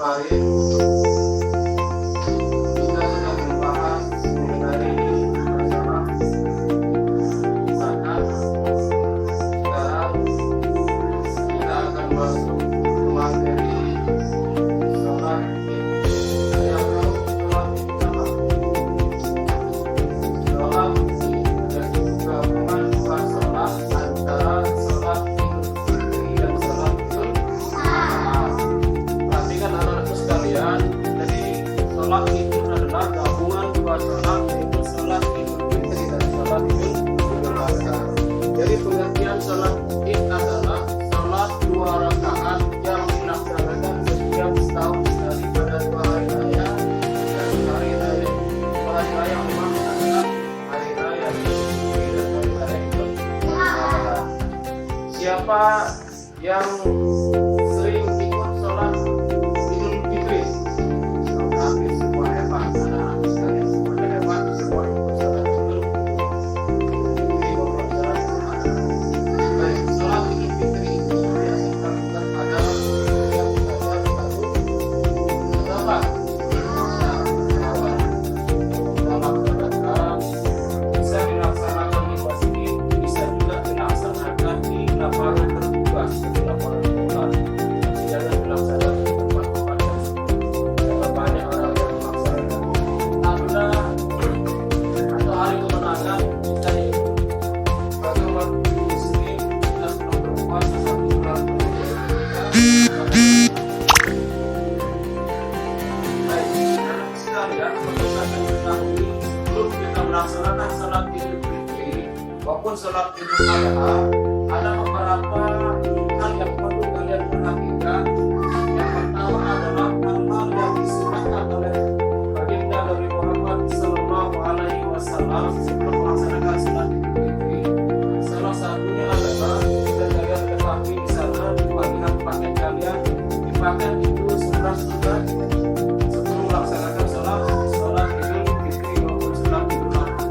kemarin kita sudah membahas mengenai masalah zakat. Sekarang kita akan masuk ke materi sholat Id. Saya tahu sholat Id apa? Sholat Id adalah gabungan dua sholat antara sholat Idul Fitri dan sholat Idul Adha. Perhatikan anak-anakku sekalian, jadi sholat itu adalah gabungan dua sholat, yaitu sholat Idul Fitri dan sholat Idul Adha. Jadi pengertian sholat Id adalah sholat dua rakaat yang dilaksanakan setiap setahun sekali pada dua hari raya, dan hari raya memang adalah hari raya Idul Fitri dan hari raya Idul Adha. Siapa yang sering ikut sholat Idul Fitri? Tapi semua hebat, anak-anak sekalian semuanya hebat, semua ikut sholat Idul Fitri maupun sholat Adha. Baik, sholat Idul Fitri itu yang kita lakukan pada setiap bulan baru berapa? Kita laksanakan, bisa dilaksanakan di masjid, bisa juga dilaksanakan di lapangan terbuka, di lapangan bola. Jangan dilaksanakan di tempat-tempat yang karena banyak orang yang melaksanakan tanda atau hari kemenangan. Kita ikut bagi umat muslim dan belum berpuasa 1 bulan. Baik, anak sekalian, perlu kalian ketahui sebelum kita melaksanakan sholat Idul Fitri maupun sholat Idul Adha, ada beberapa hal yang perlu kalian perhatikan. Yang pertama adalah hal-hal yang disunahkan oleh baginda Nabi Muhammad Sallallahu Alaihi Wasallam sebelum melaksanakan sholat Idul Fitri. Salah satunya adalah dan kalian ketahui di sana di bagian paket kalian dipakai itu sunnah sebelum melaksanakan sholat Idul Fitri maupun sholat Idul Adha.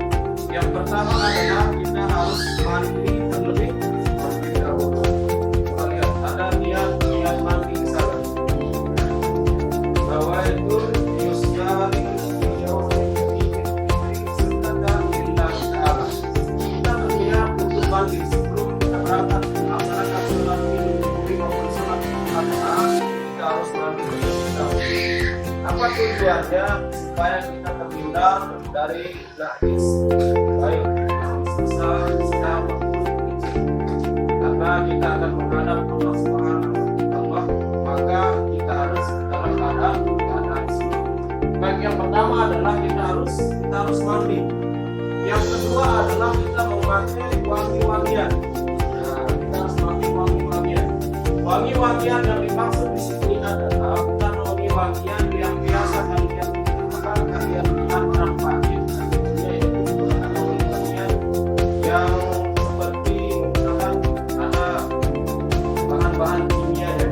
Yang pertama adalah kita harus mandi terlebih dahulu. Kita lihat ada niat mandi di sana. Bahwa itu yusjari kita berniat untuk mandi sebelum kita berangkat melaksanakan sholat Idul Fitri maupun sholat Adha. Kita harus mandi terlebih dahulu. Apa tujuannya? Supaya kita terhindar dari najis, baik yang besar, sedang maupun kecil. Karena kita akan menghadap Allah Subhanahu, maka kita harus dalam keadaan suci. Baik, yang pertama adalah kita harus mandi. Yang kedua adalah kita memakai wangi-wangian. Nah, kita harus memakai wangi-wangian. Wangi-wangian yang dimaksud di sini adalah bukan wangi-wangian yang biasa kalian lihat nampaknya, yaitu wangi-wangian yang seperti menggunakan ada bahan-bahan kimia ya.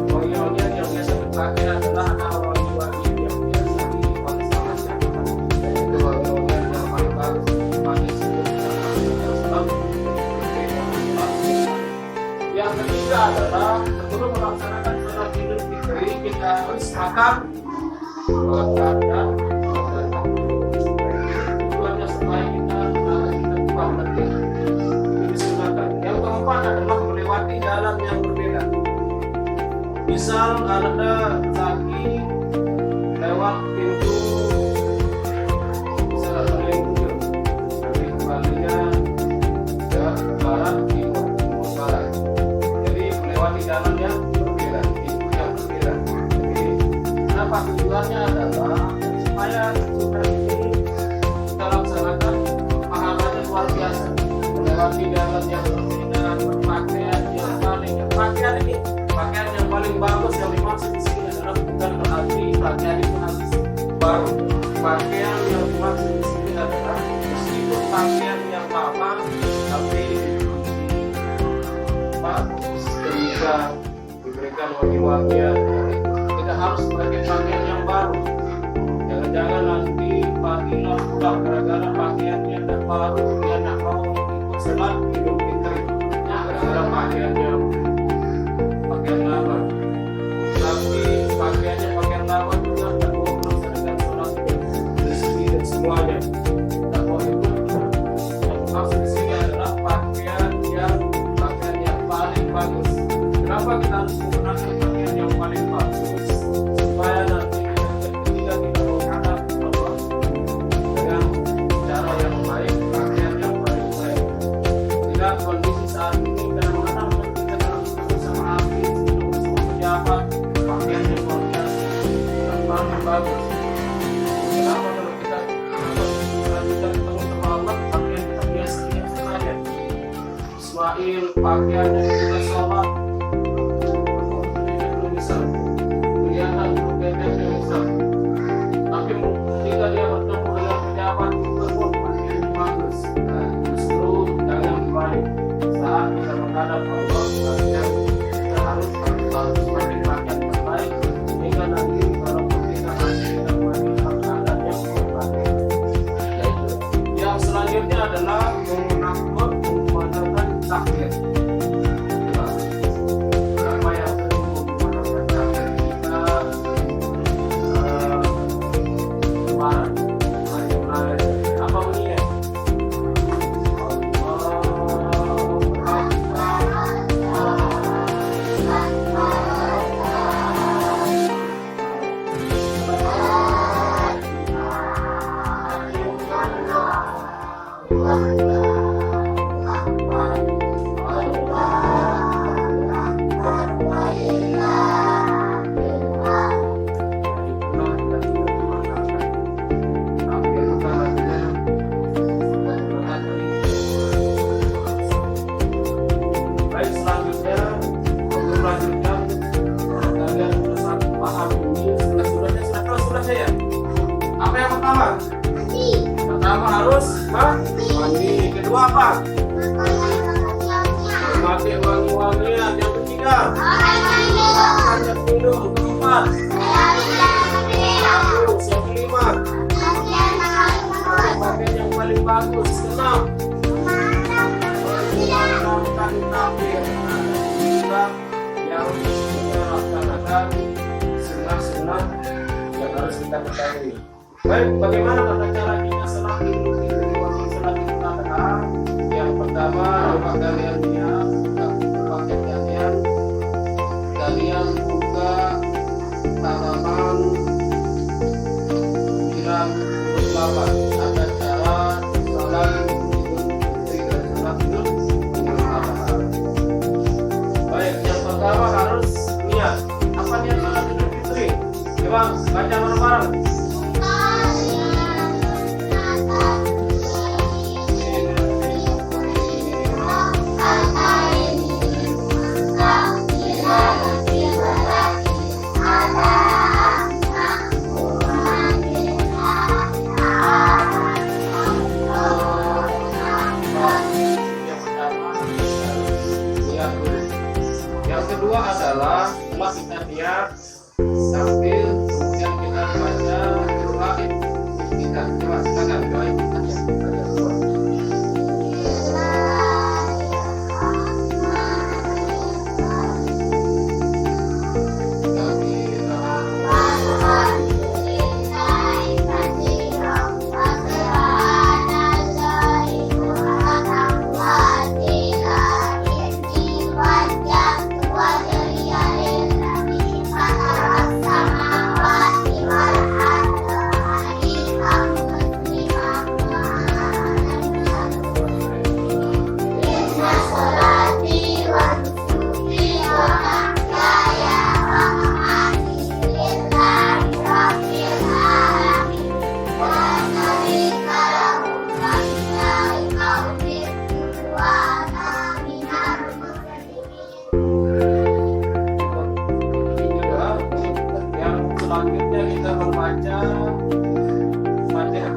Wangi-wangian yang biasa dipakai adalah wangi-wangian yang biasa dipakai sama masyarakat, yaitu wangi-wangian yang paling bagus dipakai sebelum yang ketiga adalah sebelum melaksanakan sholat Idul Fitri kita harus makan dan tujuannya supaya kita kuat nanti. Ini disunahkan. Yang keempat adalah melewati jalan yang berbeda. Misal Anda lagi lewat pintu misalnya ujung, nanti kembalinya ke barat, timur, barat. Jadi melewati jalan yang berbeda, pintu yang berbeda. Jadi kenapa tujuannya adalah supaya sunnah ini kita laksanakan pahalanya luar biasa. Melewati jalan yang berbeda, berpakaian yang paling bagus. Yang dimaksud di sini adalah bukan berarti pakaian itu harus baru. Pakaian yang dimaksud di sini adalah meskipun pakaian yang lama tapi bagus ketika diberikan wangi-wangian. Kita harus pakai pakaian yang baru. Jangan-jangan nanti Fadilah pulang gara-gara pakaiannya tidak baru, dia tidak mau ikut sholat Idul Fitri gara-gara pakaian lama. Tapi pakaiannya semuanya. Takwa itu maksud di sini adalah pakaian yang paling bagus. Kenapa kita harus menggunakan pakaian yang paling bagus? Supaya nanti ketika kita menghadap Allah dengan cara yang baik, pakaian yang paling baik. Tidak kondisi saat ini kadang-kadang kita dalam bersama artis, bersama pejabat, pakaian yang luar biasa, yang paling bagus. Kenapa kalau kita ketemu sama Allah, pakaian kita biasa-biasa saja. Ismail pakaiannya kita sholat, belum bisa kelihatan pendeknya bisa. Tapi ketika dia bertemu dengan pejabat gubernur, pakaiannya bagus. Justru jangan dibalik. Saat kita menghadap Allah, kita harus pakai pakaian terbaik. Sehingga nanti kalau kita menghadap keadaan yang terbaik. Yaitu yang selanjutnya adalah menggunakan takbir. Apa yang sering menggunakan takbir kita kemarin apa bunyinya? Baik, selanjutnya untuk melanjutkan kalian sudah paham ini sudah saya. Apa yang pertama? Pertama harus mandi. Kedua apa? Memakai wangi-wangian. Yang ketiga makan dan minum. Keempat yang kelima pakaian yang paling bagus. Keenam melakukan takbir. Kita yang kita laksanakan sunnah-sunnah yang harus kita ketahui. Baik, bagaimana tata cara kita sholat Idul Fitri waktu sholat Idul Adha? Yang pertama, coba kalian lihat, kalian buka halaman 98. Ada cara sholat Idul Fitri dan sholat Idul Adha. Baik, yang pertama harus niat. Apa niat sholat Idul Fitri? Coba baca bareng-bareng. Yang kedua adalah setelah kita niat sambil kemudian kita baca doa kita. Coba silakan doa selanjutnya kita membaca Fatihah.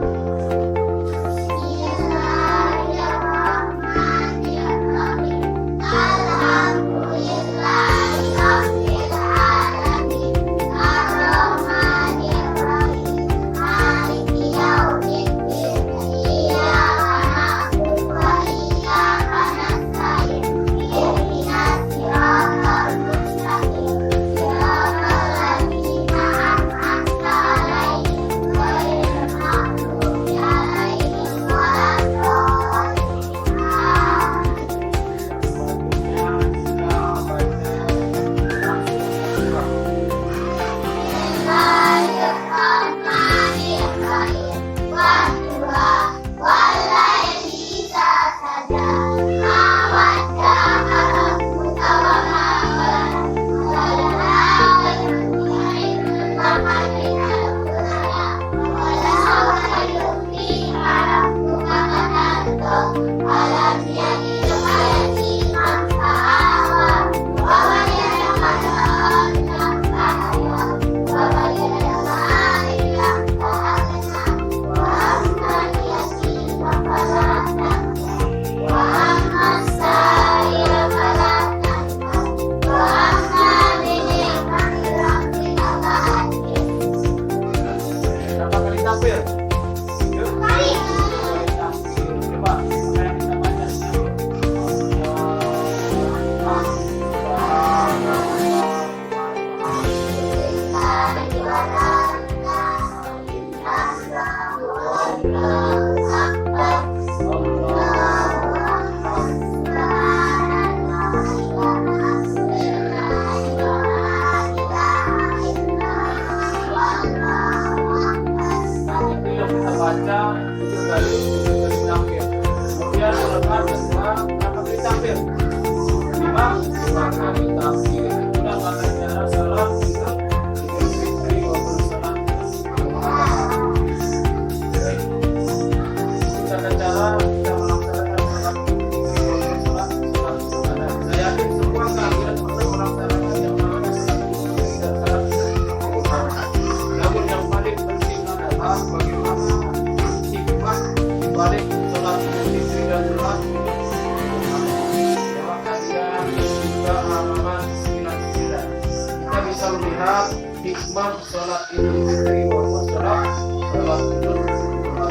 hikmah sholat Idul Fitri maupun sholat Idul Adha.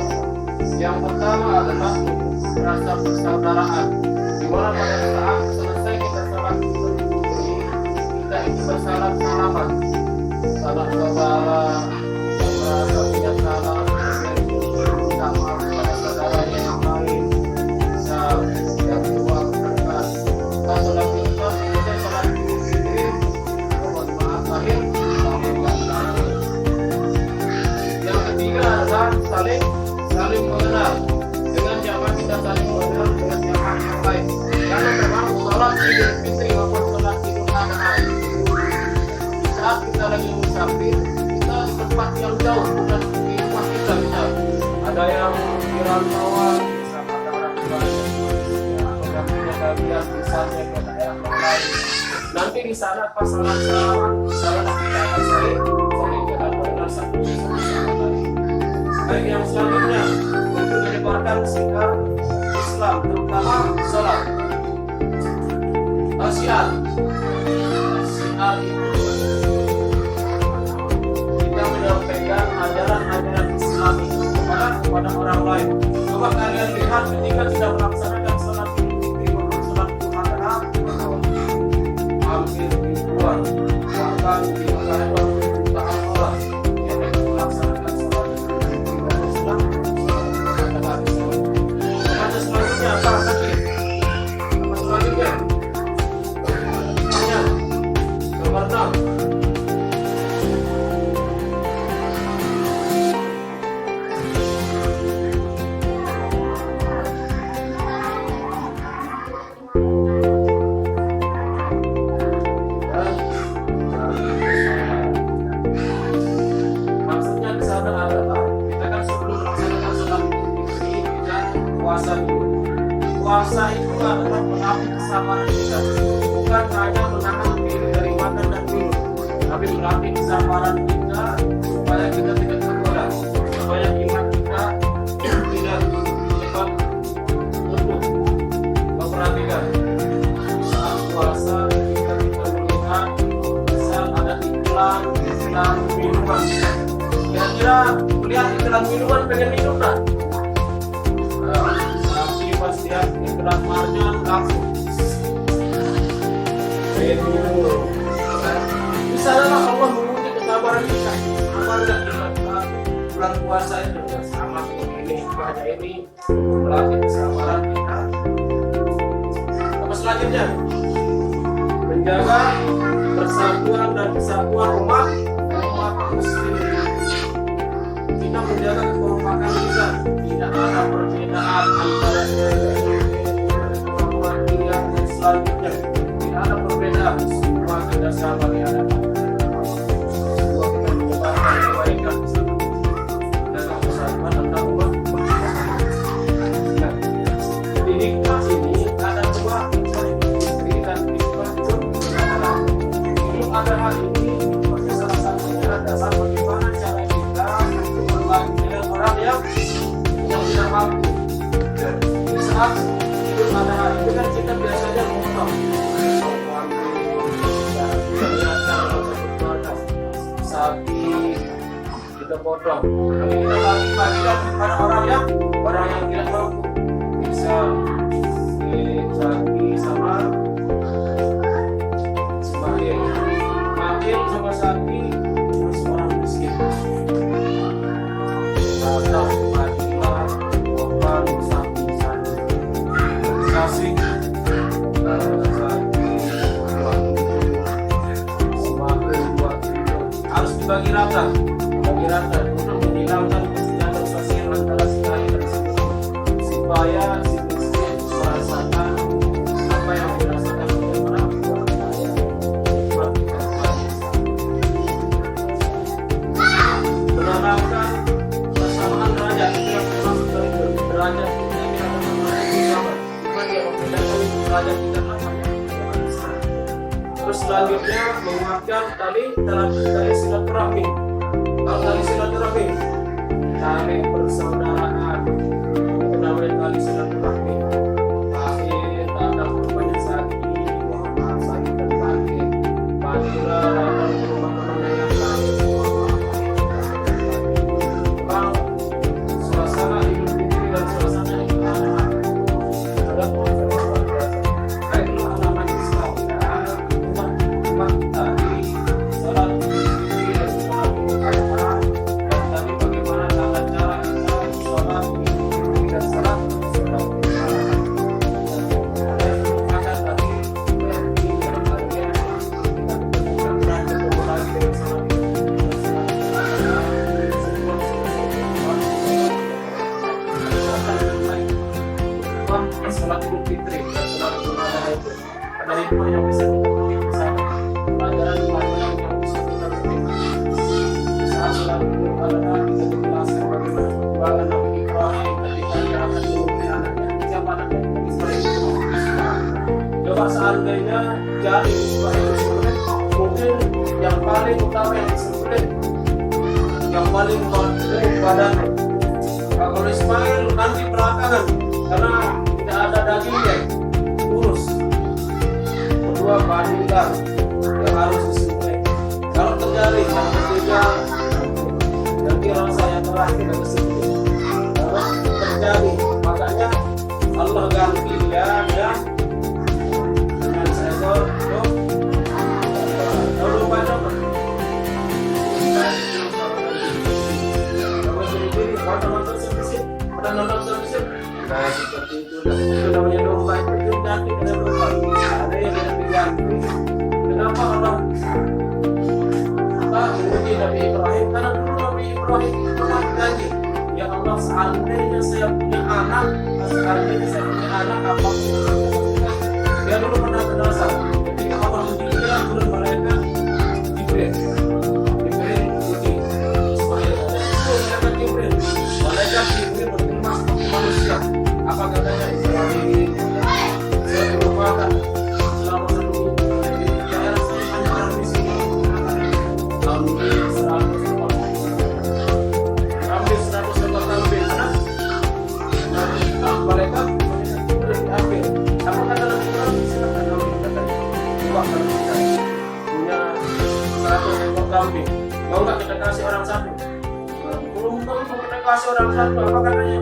Yang pertama adalah rasa persaudaraan, di mana pada saat selesai kita sholat Idul Fitri, kita itu bersalam salaman, salam saudara, merasa punya salam, minta maaf kepada saudaranya yang lain, bisa yang tua berkat. Satu lagi kita selesai sholat Idul Fitri, mohon maaf lahir. Yang ketiga adalah saling mengenal. Dengan jamaah kita saling mengenal dengan jamaah yang lain. Karena memang sholat Idul Fitri maupun sholat Idul Adha di saat kita lagi musafir, kita di tempat yang jauh, bukan di rumah kita. Bisa ada yang di rantauan, sama ada orang tua yang punya bagian misalnya ke daerah yang lain. Nanti di sana pas salat salaman, salat kita akan saling kenal mengenal satu sama lain. Baik, yang selanjutnya untuk menyebarkan sikap Islam, terutama sholat. Syiar itu kita menyampaikan ajaran-ajaran Islami kepada orang lain. Coba kalian lihat ketika sudah melaksanakan sholat Idul Fitri maupun sholat Idul Adha, hampir ribuan, bahkan di negara jutaan orang yang melaksanakan sholat Idul Fitri maupun sholat Adha. Ada selanjutnya apa lagi? Apa selanjutnya? Nomor 6. Maksudnya di sana adalah kita kan sebelum melaksanakan sholat Idul Fitri kita puasa dulu. Puasa itu adalah melatih kesabaran kita, bukan hanya menahan diri dari makan dan minum, tapi melatih kesabaran kita supaya kita tidak tergoda, supaya iman kita tidak cepat luntur. Perhatikan saat puasa ketika kita melihat misal ada iklan minuman, kira-kira melihat iklan minuman pengen minum tak? Tapi pas lihat iklan marjan langsung bisa adalah Allah menguji kesabaran kita. Sabarlah kita bulan puasa itu sama seperti ini, ibadah ini melatih kesabaran kita. Apa selanjutnya? Menjaga persatuan dan kesatuan umat muslim. Kita menjaga kekompakan kita, tidak ada perbedaan antara umat yang selanjutnya. Tidak ada perbedaan, semua kita sama di hadapan semua kita menyebarkan kebaikan bersama dalam persatuan antar umat. Nah, di hikmah ini ada dua Fitri dan hikmah Idul Adha ini seperti salah satunya adalah bagaimana cara kita untuk berbagi dengan orang yang tidak mampu. Di saat Idul Adha itu kan kita biasanya memotong sapi, kita potong. Tapi kita bagi-bagikan kepada orang yang tidak mampu. Bisa sapi sama sebagian, makin sama sapi terus orang miskin. Atau bagilah korban sapi sana, kasih bagi rata untuk menghilangkan kesenjangan sosial antara si kaya dan si miskin, supaya si miskin merasakan apa yang dirasakan oleh orang kaya. Menanamkan kesamaan derajat, itu yang termasuk dari derajat kita yang ada sama, cuma dia membedakan derajat kita namanya. Terus selanjutnya menguatkan tali silaturahmi. Kalau tali silaturahmi, tali persaudaraan, itu namanya tali silaturahmi. Lahir datang ke rumahnya Saki, Muhammad Saki dan Saki, Fadila datang ke rumah temannya yang lain, saling membentuk badannya. Kalau Ismail nanti belakangan karena tidak ada dagingnya, kurus. Kedua bandingkan yang harus disembelih. Kalau terjadi yang ketiga, dan kira saya terakhir yang disembelih. Kalau terjadi, makanya Allah ganti dia dengan seekor domba. Pernah nonton televisi? Nah seperti itu namanya domba. Itu ganti dengan domba. Ada yang diganti. Kenapa Allah memuji Nabi Ibrahim? Karena dulu Nabi Ibrahim itu pernah berjanji, ya Allah, seandainya saya punya anak, apa? Dia dulu pernah bernasar ketika Allah menjadinya turun malaikat Jibril memuji Ismail. Itu malaikat Jibril berterima seperti manusia. Apa katanya? Ibrahim, saya merupakan selama satu minggu di daerah saya hanya ada di sini. Ambil 100 ekor kambing. Malaikat Jibril diambil. Apa kata Nabi Ibrahim? Silakan kambing katanya. Coba kalau kita punya 100 ekor kambing, mau nggak kita kasih orang satu? Belum tentu kita kasih orang satu. Apa katanya?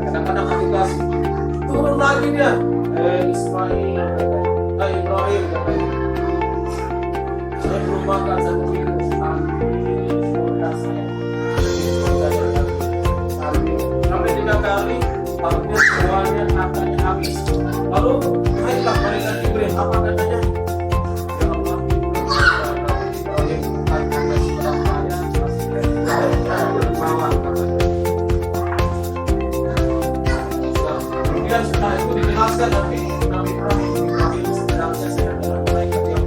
Kadang-kadang kita kasih turun lagi dia. Ismail, Ibrahim katanya. Saya belum makan satu minggu. Sampai 3 kali, hampir semuanya hartanya habis. Lalu naiklah malaikat Jibril. Apa katanya? Ya Allah, kemudian setelah itu dijelaskan Nabi Ibrahim sebenarnya saya adalah malaikat yang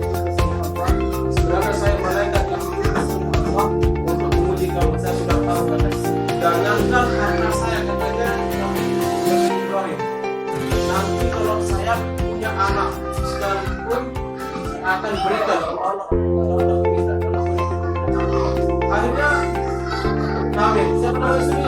sebenarnya saya malaikat yang Allah untuk menguji kamu. Saya sudah tahu katanya. Jangankan karena saya katanya Nabi Ibrahim, nanti kalau saya punya anak sekalipun akan berikan Allah. Akhirnya Nabi, saya pernah istri